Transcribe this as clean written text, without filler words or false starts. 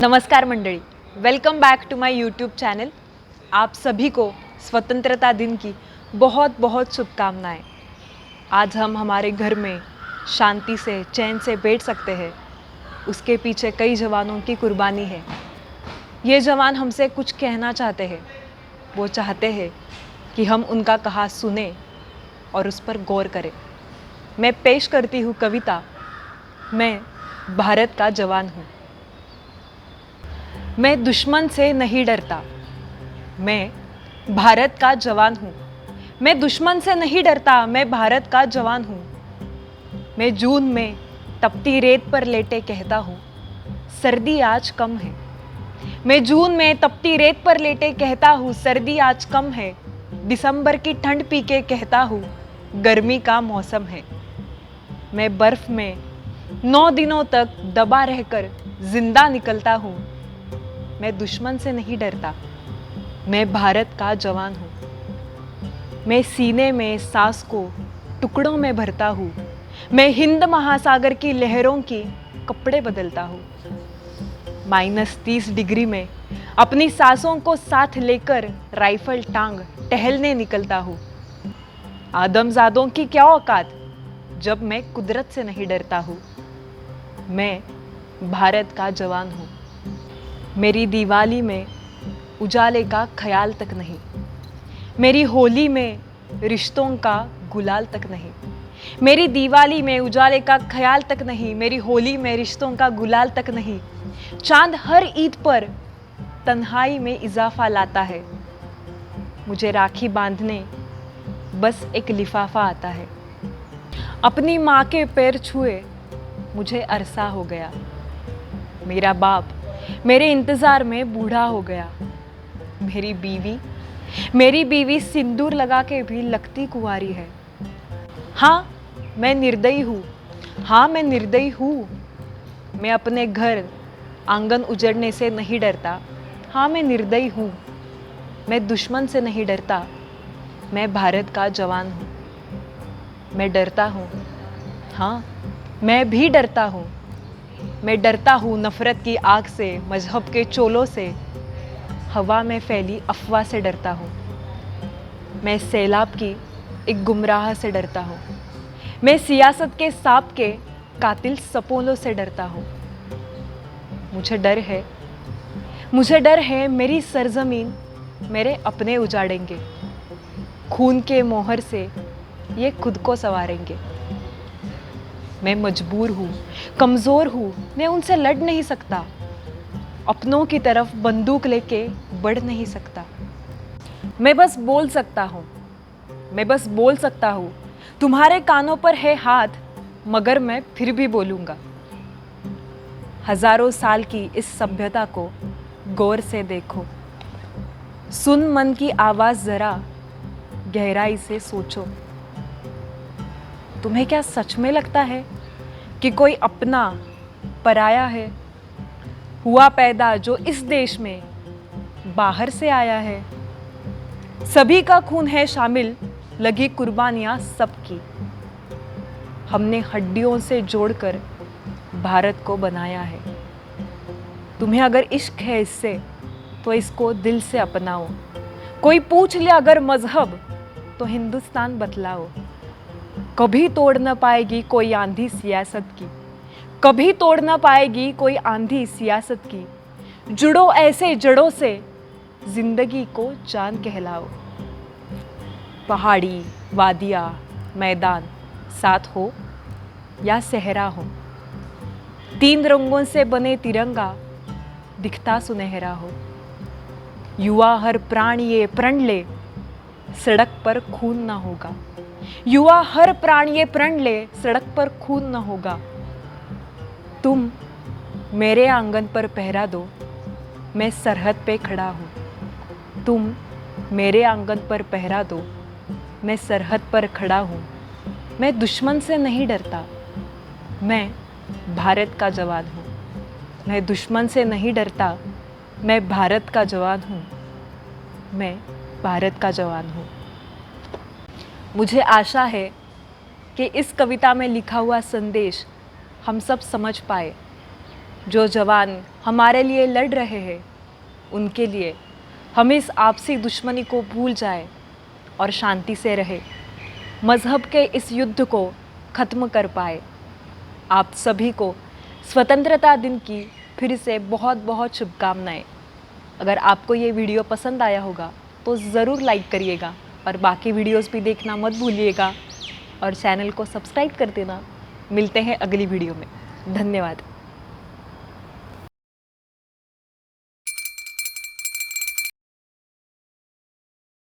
नमस्कार मंडळी, welcome back to my YouTube channel. आप सभी को स्वतंत्रता दिन की बहुत बहुत शुभकामनाएं। आज हम हमारे घर में शांति से चैन से बैठ सकते हैं, उसके पीछे कई जवानों की कुर्बानी है। ये जवान हमसे कुछ कहना चाहते हैं। वो चाहते हैं कि हम उनका कहा सुने और उस पर गौर करें। मैं पेश करती हूँ कविता, मैं भारत का जवान हूँ। मैं दुश्मन से नहीं डरता, मैं भारत का जवान हूँ। मैं दुश्मन से नहीं डरता, मैं भारत का जवान हूँ। मैं जून में तपती रेत पर लेटे कहता हूँ, सर्दी आज कम है। मैं जून में तपती रेत पर लेटे कहता हूँ, सर्दी आज कम है। दिसंबर की ठंड पी के कहता हूँ, गर्मी का मौसम है। मैं बर्फ में 9 दिनों तक दबा रहकर जिंदा निकलता हूँ। मैं दुश्मन से नहीं डरता, मैं भारत का जवान हूँ। मैं सीने में सांस को टुकड़ों में भरता हूँ। मैं हिंद महासागर की लहरों की कपड़े बदलता हूँ। -30 डिग्री में अपनी सांसों को साथ लेकर राइफल टांग टहलने निकलता हूँ। आदमजादों की क्या औकात जब मैं कुदरत से नहीं डरता हूँ। मैं भारत का जवान हूँ। मेरी दिवाली में उजाले का ख्याल तक नहीं, मेरी होली में रिश्तों का गुलाल तक नहीं। मेरी दिवाली में उजाले का ख्याल तक नहीं, मेरी होली में रिश्तों का गुलाल तक नहीं। चांद हर ईद पर तन्हाई में इजाफा लाता है। मुझे राखी बांधने बस एक लिफाफा आता है। अपनी माँ के पैर छुए मुझे अरसा हो गया। मेरा बाप मेरे इंतज़ार में बूढ़ा हो गया। मेरी बीवी सिंदूर लगा के भी लगती कुंवारी है। हाँ, मैं निर्दयी हूँ। हाँ, मैं निर्दयी हूँ। मैं अपने घर आंगन उजड़ने से नहीं डरता। हाँ, मैं निर्दयी हूँ। मैं दुश्मन से नहीं डरता, मैं भारत का जवान हूँ। मैं डरता हूँ, हाँ, मैं भी डरता हूँ। मैं डरता हूँ नफरत की आग से, मजहब के चोलों से, हवा में फैली अफवाह से डरता हूँ। मैं सैलाब की एक गुमराह से डरता हूँ। मैं सियासत के सांप के कातिल सपोलों से डरता हूँ। मुझे डर है मेरी सरजमीन मेरे अपने उजाड़ेंगे। खून के मोहर से ये खुद को संवारेंगे। मैं मजबूर हूँ, कमज़ोर हूँ, मैं उनसे लड़ नहीं सकता। अपनों की तरफ बंदूक लेके बढ़ नहीं सकता। मैं बस बोल सकता हूँ। तुम्हारे कानों पर है हाथ, मगर मैं फिर भी बोलूँगा। हजारों साल की इस सभ्यता को गौर से देखो। सुन मन की आवाज़ ज़रा गहराई से सोचो। तुम्हें क्या सच में लगता है कि कोई अपना पराया है, हुआ पैदा जो इस देश में बाहर से आया है? सभी का खून है शामिल, लगी कुर्बानियाँ सबकी। हमने हड्डियों से जोड़कर भारत को बनाया है। तुम्हें अगर इश्क है इससे, तो इसको दिल से अपनाओ। कोई पूछ ले अगर मजहब, तो हिंदुस्तान बतलाओ। कभी तोड़ न पाएगी कोई आंधी सियासत की, कभी तोड़ न पाएगी कोई आंधी सियासत की। जुड़ो ऐसे जड़ों से, जिंदगी को जान कहलाओ। पहाड़ी, वादियाँ, मैदान साथ हो या सहरा हो, 3 रंगों से बने तिरंगा दिखता सुनहरा हो। युवा हर प्राण ये प्रण ले, सड़क पर खून ना होगा। युवा हर प्राण ये प्रण ले, सड़क पर खून न होगा। तुम मेरे आंगन पर पहरा दो, मैं सरहद पे खड़ा हूँ। तुम मेरे आंगन पर पहरा दो, मैं सरहद पर खड़ा हूँ। मैं दुश्मन से नहीं डरता, मैं भारत का जवान हूँ। मैं दुश्मन से नहीं डरता, मैं भारत का जवान हूँ। मैं भारत का जवान हूँ। मुझे आशा है कि इस कविता में लिखा हुआ संदेश हम सब समझ पाए। जो जवान हमारे लिए लड़ रहे हैं उनके लिए हम इस आपसी दुश्मनी को भूल जाए और शांति से रहे, मज़हब के इस युद्ध को ख़त्म कर पाए। आप सभी को स्वतंत्रता दिन की फिर से बहुत बहुत शुभकामनाएं। अगर आपको ये वीडियो पसंद आया होगा तो ज़रूर लाइक करिएगा और बाकी वीडियोस भी देखना मत भूलिएगा और चैनल को सब्सक्राइब कर देना। मिलते हैं अगली वीडियो में। धन्यवाद।